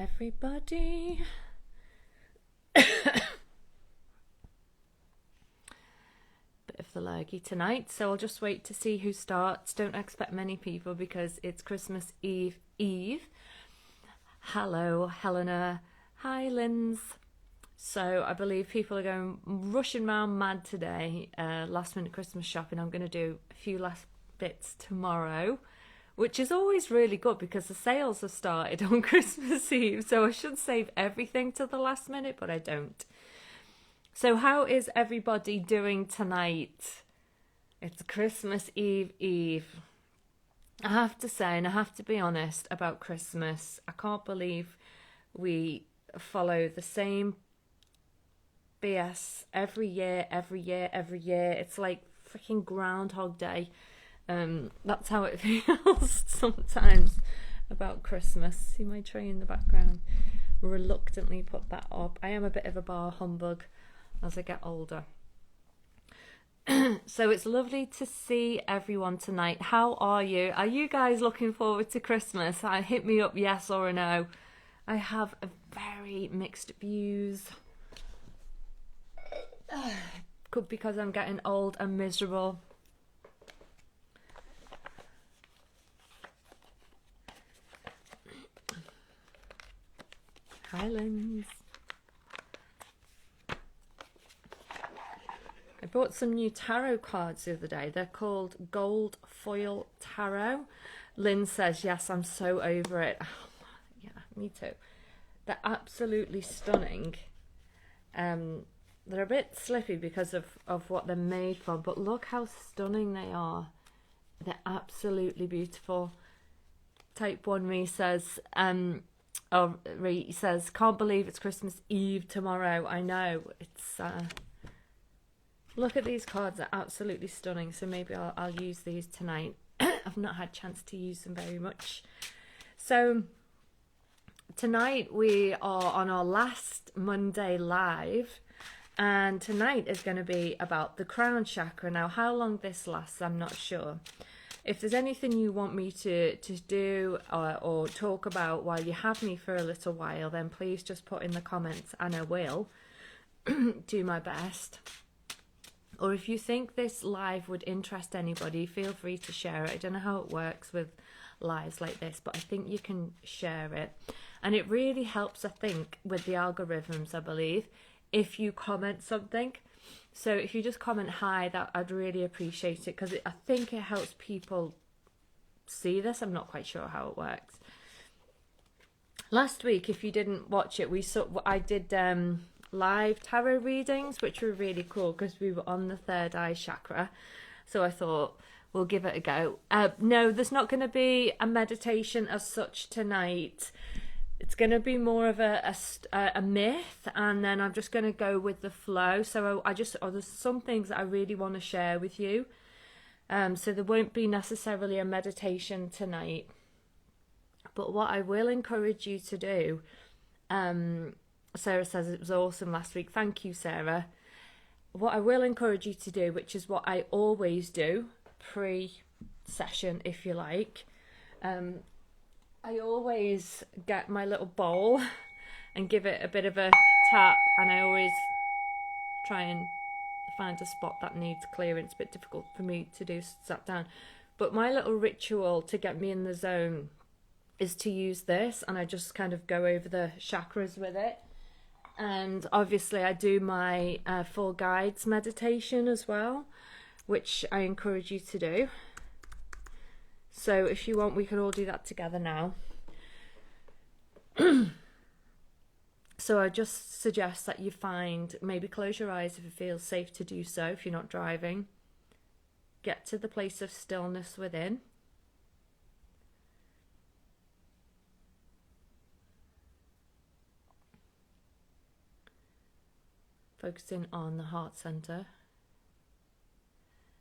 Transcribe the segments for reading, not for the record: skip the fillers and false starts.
everybody. Bit of the lurgy tonight, so I'll just wait to see who starts. Don't expect many people because it's Christmas Eve. Hello, Helena. Hi, Linz. So I believe people are going rushing around mad today. Last minute Christmas shopping. I'm going to do a few last bits tomorrow, which is always really good because the sales have started on Christmas Eve. So I should save everything to the last minute, but I don't. So how is everybody doing tonight? It's Christmas Eve. I have to say, and I have to be honest about Christmas, I can't believe we follow the same BS every year. It's like freaking Groundhog Day. That's how it feels sometimes about Christmas. See my tray in the background? Reluctantly put that up. I am a bit of a bar humbug as I get older. So it's lovely to see everyone tonight. How are you? Are you guys looking forward to Christmas? Hit me up, yes or a no. I have a very mixed views. Could because I'm getting old and miserable. Highlands. I bought some new tarot cards the other day. They're called Gold Foil Tarot. Lynn says, yes, I'm so over it. Oh, yeah, me too. They're absolutely stunning. They're a bit slippy because of what they're made from, but look how stunning they are. They're absolutely beautiful. Type 1 me says, Ree says, can't believe it's Christmas Eve tomorrow. I know, it's... Look at these cards, they're absolutely stunning. So maybe I'll use these tonight. I've not had a chance to use them very much. So tonight we are on our last Monday live. And tonight is going to be about the Crown Chakra. Now, how long this lasts, I'm not sure. If there's anything you want me to do or talk about while you have me for a little while, then please just put in the comments and I will do my best. Or if you think this live would interest anybody, feel free to share it. I don't know how it works with lives like this, but I think you can share it. And it really helps, I think, with the algorithms, I believe, if you comment something. So if you just comment hi, that I'd really appreciate it, because I think it helps people see this. I'm not quite sure how it works. Last week, if you didn't watch it, I did live tarot readings, which were really cool because we were on the third eye chakra. So I thought we'll give it a go. No, there's not going to be a meditation as such tonight. It's going to be more of a myth, and then I'm just going to go with the flow. So there's some things that I really want to share with you. So there won't be necessarily a meditation tonight. But what I will encourage you to do, Sarah says it was awesome last week. Thank you, Sarah. What I will encourage you to do, which is what I always do, pre-session, if you like, I always get my little bowl and give it a bit of a tap, and I always try and find a spot that needs clearance. A bit difficult for me to do sat down. But my little ritual to get me in the zone is to use this, and I just kind of go over the chakras with it. And obviously I do my Four Guides meditation as well, which I encourage you to do. So if you want, we can all do that together now. So I just suggest that you maybe close your eyes if it feels safe to do so, if you're not driving. Get to the place of stillness within. Focusing on the heart center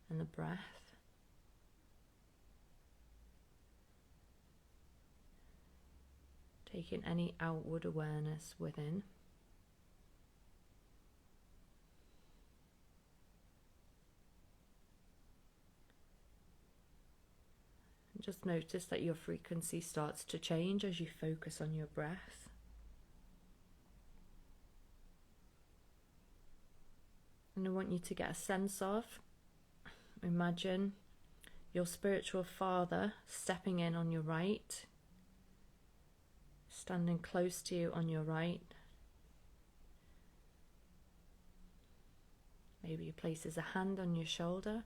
and the breath. Taking any outward awareness within. Just notice that your frequency starts to change as you focus on your breath. And I want you to get a sense of, imagine your spiritual father stepping in on your right, standing close to you on your right. Maybe he places a hand on your shoulder,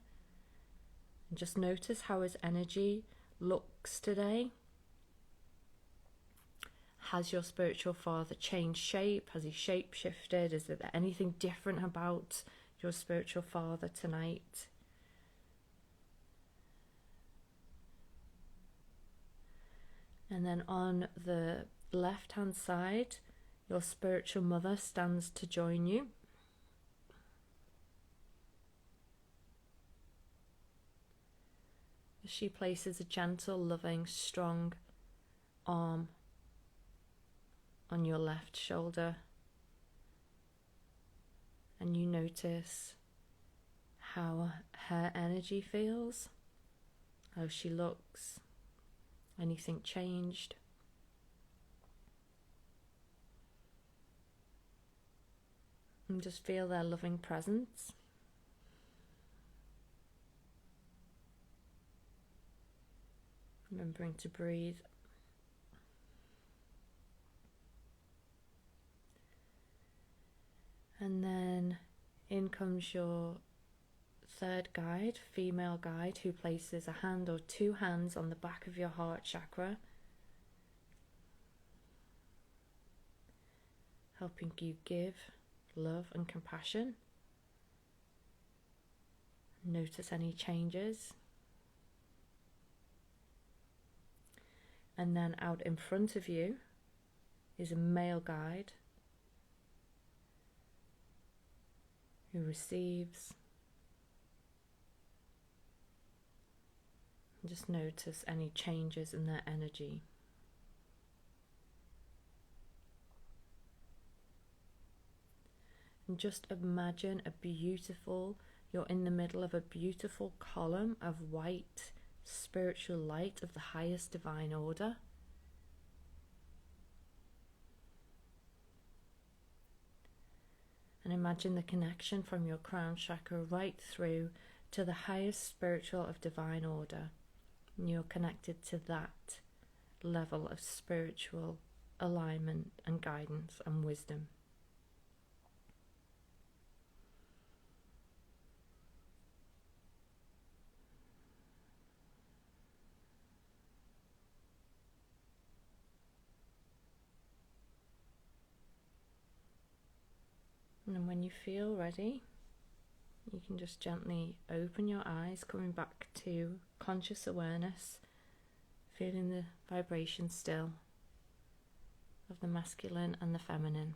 and just notice how his energy looks today. Has your spiritual father changed shape? Has he shape shifted? Is there anything different about your spiritual father tonight? And then on the left hand side, your spiritual mother stands to join you. She places a gentle, loving, strong arm on your left shoulder, and you notice how her energy feels, how she looks. Anything changed? And just feel their loving presence. Remembering to breathe. And then in comes your third guide, female guide, who places a hand or two hands on the back of your heart chakra, helping you give love and compassion. Notice any changes. And then out in front of you is a male guide who receives. And just notice any changes in their energy. And just imagine you're in the middle of a beautiful column of white spiritual light of the highest divine order. And imagine the connection from your crown chakra right through to the highest spiritual of divine order. And you're connected to that level of spiritual alignment and guidance and wisdom. And then when you feel ready, you can just gently open your eyes, coming back to conscious awareness, feeling the vibration still of the masculine and the feminine.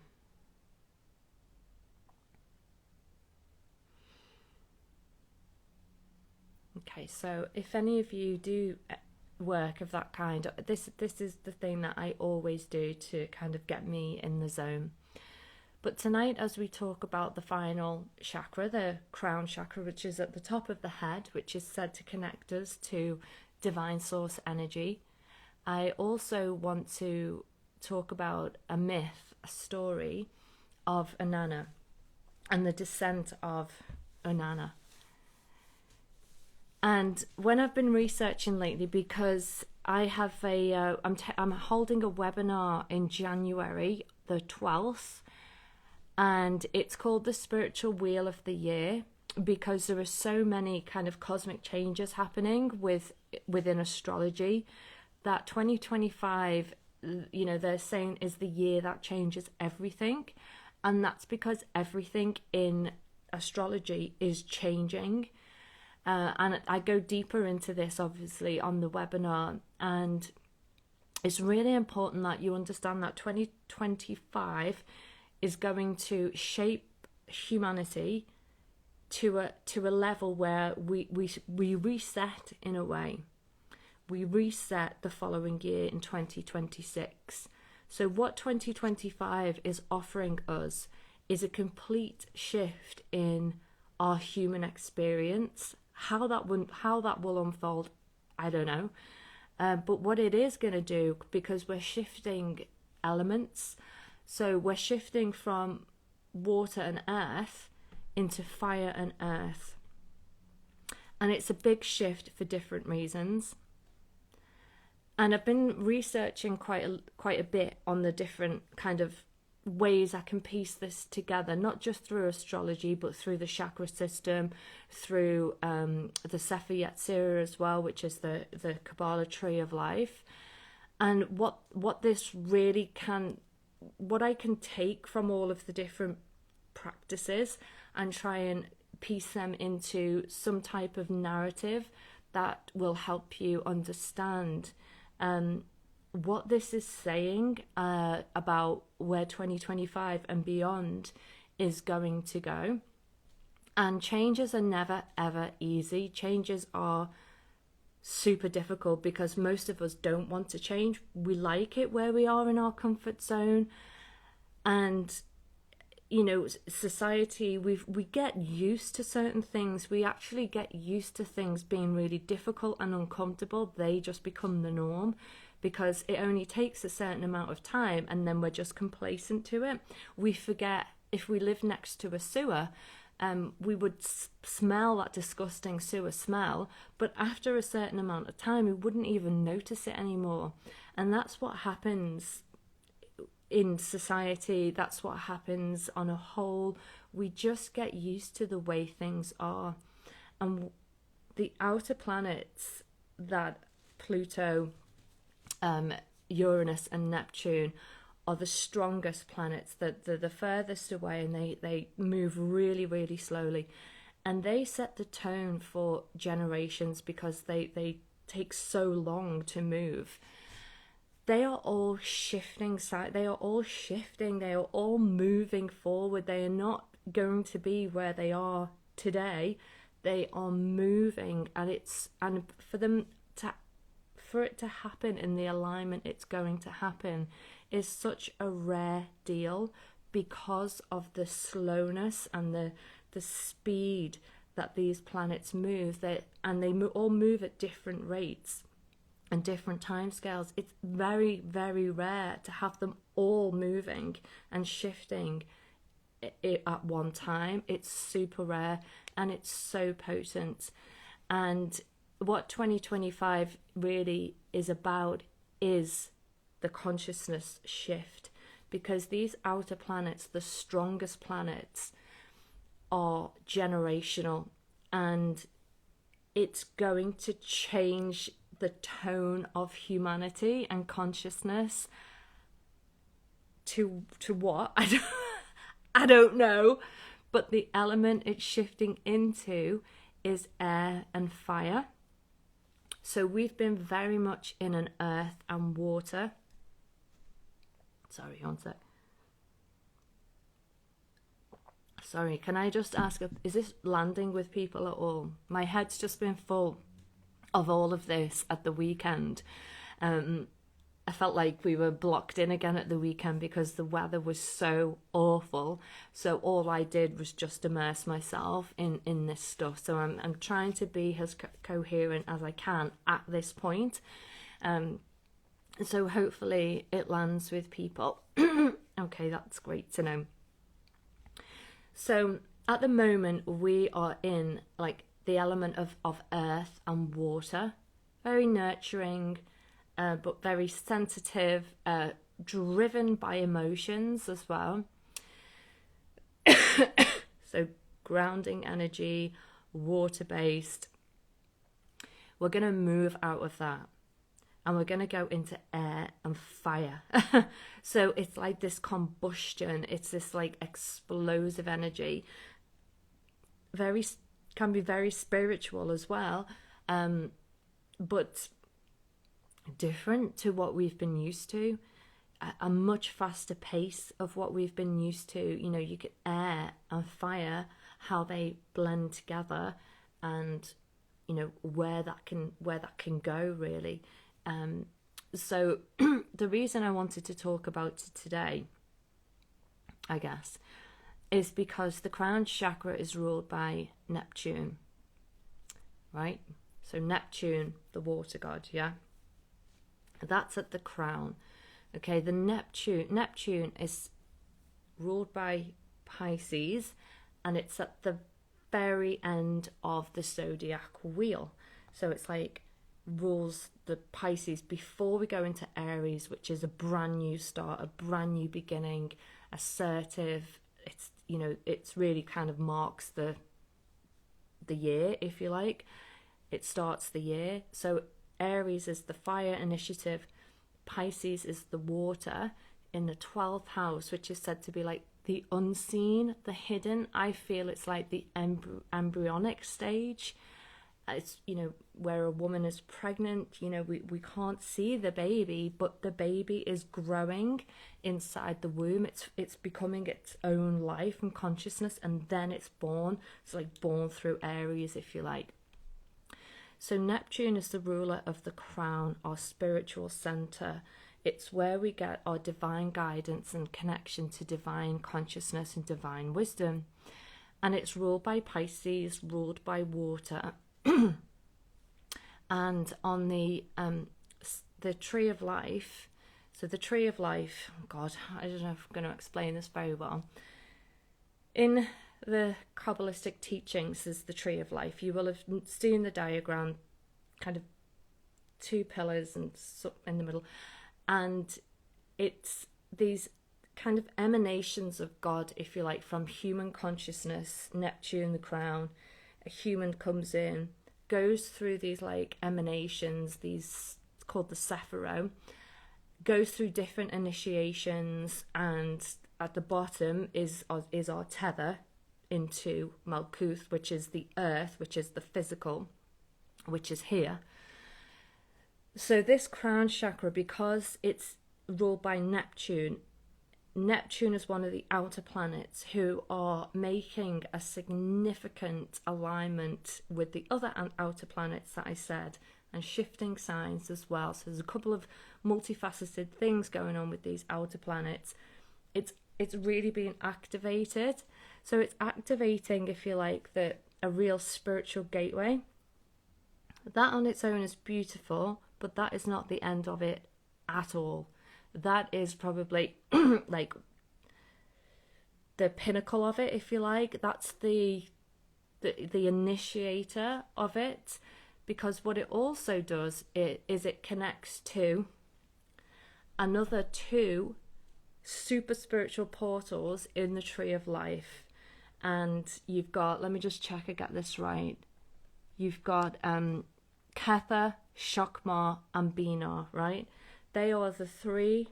Okay, so if any of you do work of that kind, this is the thing that I always do to kind of get me in the zone. But tonight, as we talk about the final chakra, the crown chakra, which is at the top of the head, which is said to connect us to divine source energy, I also want to talk about a myth, a story of Inanna and the descent of Inanna. And when I've been researching lately, because I have I'm holding a webinar in January the 12th, and it's called the Spiritual Wheel of the Year, because there are so many kind of cosmic changes happening within astrology that 2025, they're saying is the year that changes everything. And that's because everything in astrology is changing. And I go deeper into this, obviously, on the webinar. And it's really important that you understand that 2025 is going to shape humanity to a level where we reset in a way. We reset the following year in 2026. So what 2025 is offering us is a complete shift in our human experience. How that will unfold, I don't know. But what it is going to do, because we're shifting elements, so we're shifting from water and earth into fire and earth. And it's a big shift for different reasons. And I've been researching quite a bit on the different kind of ways I can piece this together, not just through astrology, but through the chakra system, through the Sefer Yetzirah as well, which is the Kabbalah tree of life. And what this really can, what I can take from all of the different practices and try and piece them into some type of narrative that will help you understand what this is saying about where 2025 and beyond is going to go. And changes are never ever easy. Changes are super difficult because most of us don't want to change. We like it where we are in our comfort zone. And you know, society, we get used to certain things. We actually get used to things being really difficult and uncomfortable. They just become the norm because it only takes a certain amount of time and then we're just complacent to it. We forget, if we live next to a sewer, we would smell that disgusting sewer smell, but after a certain amount of time we wouldn't even notice it anymore. And that's what happens in society. That's what happens on a whole. We just get used to the way things are. And the outer planets, that Pluto, Uranus and Neptune, are the strongest planets, that the furthest away, and they move really, really slowly. And they set the tone for generations because they take so long to move. They are all shifting, they are all moving forward. They are not going to be where they are today. They are moving, and for it to happen in the alignment it's going to happen is such a rare deal because of the slowness and the speed that these planets move. They all move at different rates and different timescales. It's very, very rare to have them all moving and shifting at one time. It's super rare and it's so potent. And what 2025 really is about is the consciousness shift, because these outer planets, the strongest planets, are generational, and it's going to change the tone of humanity and consciousness to what? I don't know, but the element it's shifting into is air and fire. So we've been very much in an earth and water. Sorry, one sec. Sorry, can I just ask, is this landing with people at all? My head's just been full of all of this at the weekend. I felt like we were blocked in again at the weekend because the weather was so awful. So all I did was just immerse myself in this stuff. So I'm trying to be as coherent as I can at this point. So hopefully it lands with people. Okay, that's great to know. So at the moment we are in like the element of earth and water, very nurturing, but very sensitive, driven by emotions as well. So grounding energy, water-based. We're going to move out of that and we're going to go into air and fire. So it's like this combustion. It's this like explosive energy. Can be very spiritual as well, but different to what we've been used to. A much faster pace of what we've been used to. You know, you get air and fire, how they blend together, and you know where that can go really. So the reason I wanted to talk about it today, I guess, is because the Crown Chakra is ruled by Neptune, right? So Neptune, the water god, yeah? That's at the crown. Okay, the Neptune is ruled by Pisces, and it's at the very end of the zodiac wheel. So it's like rules the Pisces before we go into Aries, which is a brand new start, a brand new beginning, assertive. It's, you know, it's really kind of marks the year, if you like. It starts the year. So Aries is the fire, initiative. Pisces is the water in the 12th house, which is said to be like the unseen, the hidden. I feel it's like the embryonic stage. It's, you know, where a woman is pregnant, you know, we can't see the baby, but the baby is growing inside the womb. It's becoming its own life and consciousness, and then it's born. It's like born through Aries, if you like. So Neptune is the ruler of the crown, our spiritual center. It's where we get our divine guidance and connection to divine consciousness and divine wisdom. And it's ruled by Pisces, ruled by water. And on the tree of life, so the tree of life, oh God, I don't know if I'm going to explain this very well. In the Kabbalistic teachings is the tree of life. You will have seen the diagram, kind of two pillars and in the middle, and it's these kind of emanations of God, if you like, from human consciousness. Neptune, the crown, a human comes in, goes through these like emanations, these called the Sephiro, goes through different initiations, and at the bottom is our tether into Malkuth, which is the earth, which is the physical, which is here. So this crown chakra, because it's ruled by Neptune is one of the outer planets who are making a significant alignment with the other outer planets that I said, and shifting signs as well. So there's a couple of multifaceted things going on with these outer planets. It's really being activated. So it's activating, if you like, a real spiritual gateway. That on its own is beautiful, but that is not the end of it at all. That is probably like the pinnacle of it, if you like. That's the initiator of it, because what it also does is it connects to another two super spiritual portals in the tree of life. And you've got, let me just check I get this right, you've got Kether, Shokmar and Binah, right? They are the three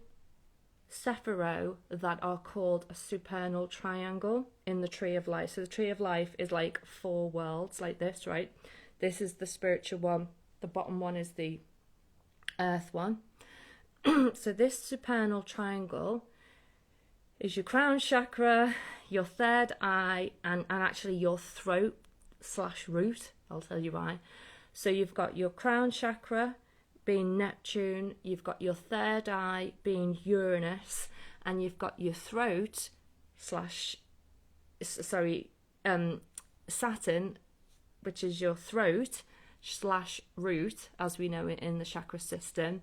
Sephiro that are called a supernal triangle in the tree of life. So the tree of life is like four worlds like this, right? This is the spiritual one, the bottom one is the earth one. So this supernal triangle is your crown chakra, your third eye, and actually your throat / root. I'll tell you why. So you've got your crown chakra being Neptune, you've got your third eye being Uranus, and you've got your throat Saturn, which is your throat / root, as we know it in the chakra system,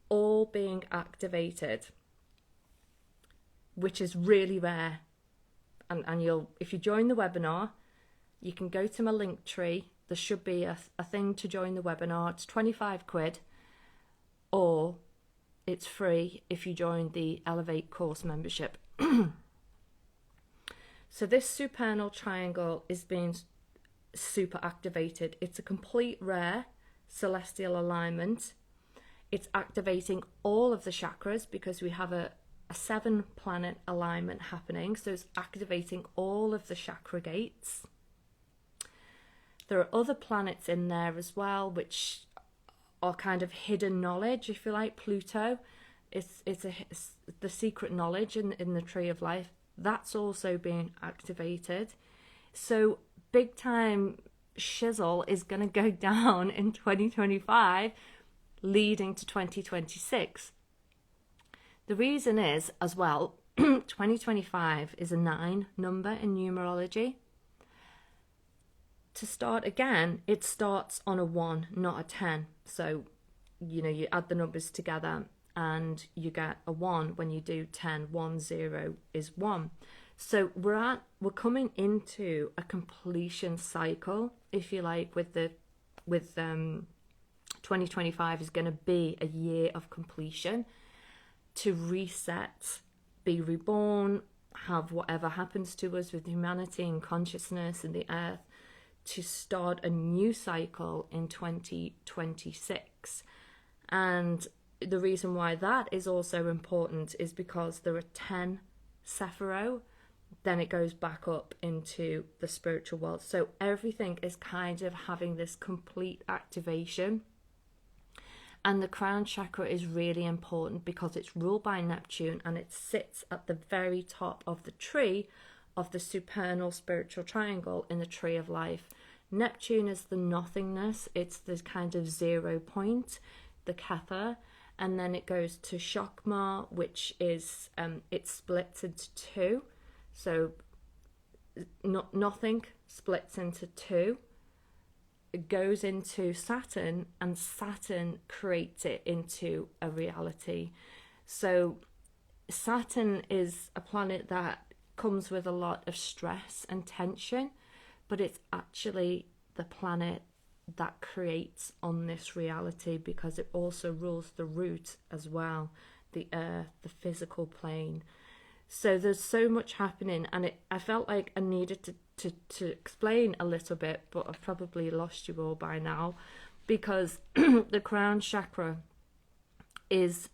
all being activated, which is really rare. And you'll, if you join the webinar, you can go to my link tree. There should be a thing to join the webinar. It's 25 quid, or it's free if you join the Elevate course membership. So this supernal triangle is being super activated. It's a complete rare celestial alignment. It's activating all of the chakras because we have a 7-planet alignment happening. So it's activating all of the chakra gates. There are other planets in there as well, which are kind of hidden knowledge, if you like. Pluto, it's the secret knowledge in the tree of life. That's also being activated. So big time shizzle is going to go down in 2025, leading to 2026. The reason is, as well, 2025 is a 9 number in numerology. To start again, it starts on a 1, not a 10. So, you know, you add the numbers together and you get a 1 when you do 10. 1, 0 is 1. So we're coming into a completion cycle, if you like, with 2025 is going to be a year of completion, to reset, be reborn, have whatever happens to us with humanity and consciousness and the earth, to start a new cycle in 2026. And the reason why that is also important is because there are 10 Sephiroth, then it goes back up into the spiritual world. So everything is kind of having this complete activation. And the crown chakra is really important because it's ruled by Neptune, and it sits at the very top of the tree of the supernal spiritual triangle in the tree of life. Neptune is the nothingness, it's the kind of 0 point, the Kether, and then it goes to Chakma, which is it splits into two. So nothing splits into two. It goes into Saturn, and Saturn creates it into a reality. So Saturn is a planet that comes with a lot of stress and tension, but it's actually the planet that creates on this reality, because it also rules the root as well, the earth, the physical plane. So there's so much happening, and I felt like I needed to explain a little bit, but I've probably lost you all by now, because the crown chakra is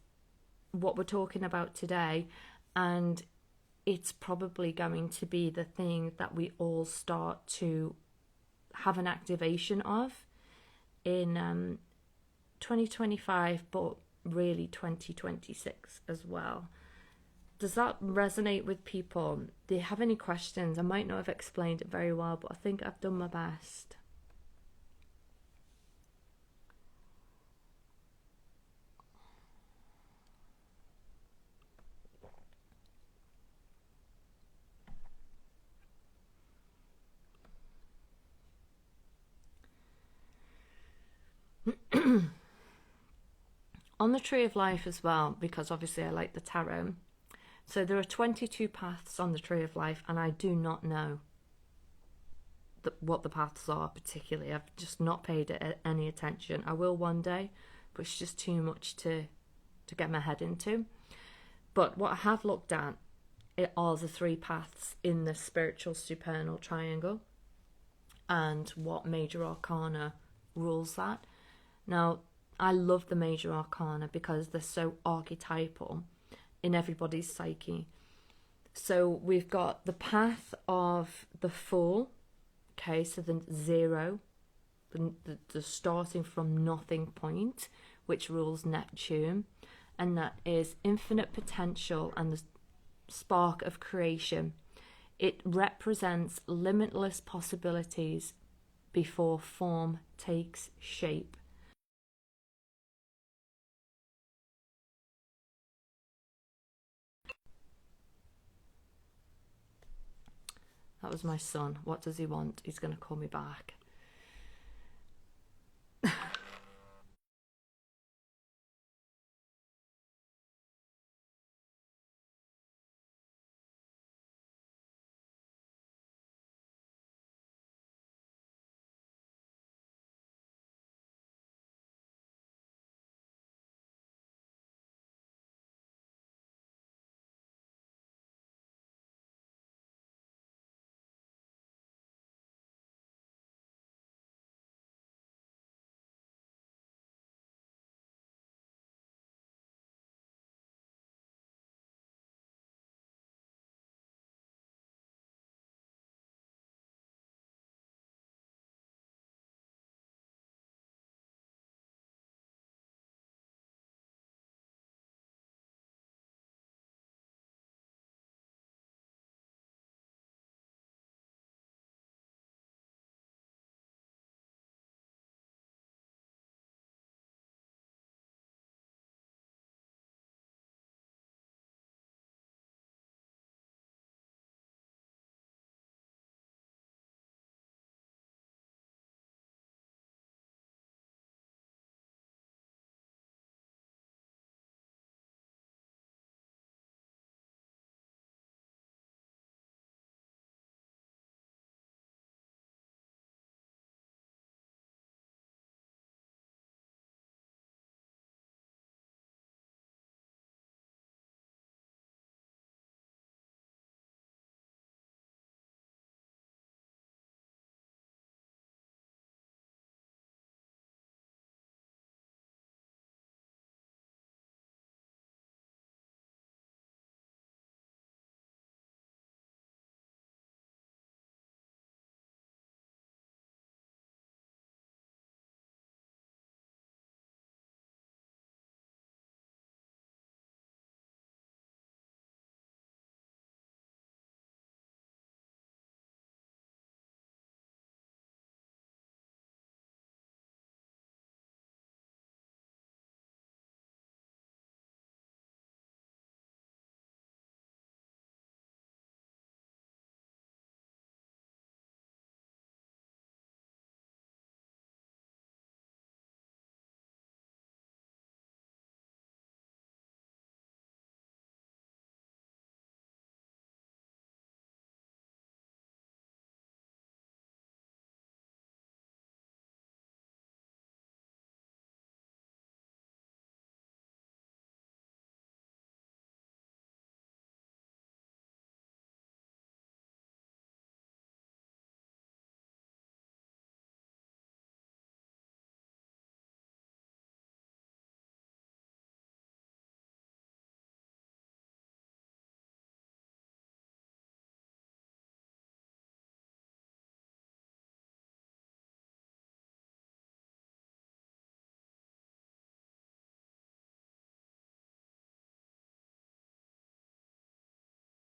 what we're talking about today, and it's probably going to be the thing that we all start to have an activation of in 2025, but really 2026 as well. Does that resonate with people? Do you have any questions? I might not have explained it very well, but I think I've done my best. On the tree of life as well, because obviously I like the tarot. So there are 22 paths on the tree of life, and I do not know what the paths are particularly. I've just not paid it any attention. I will one day, but it's just too much to get my head into. But what I have looked at are the 3 paths in the spiritual supernal triangle, and what major arcana rules that. Now, I love the major arcana because they're so archetypal in everybody's psyche. So we've got the path of the Fool, okay, so the 0, the starting from nothing point, which rules Neptune, and that is infinite potential and the spark of creation. It represents limitless possibilities before form takes shape. That was my son. What does he want? He's going to call me back.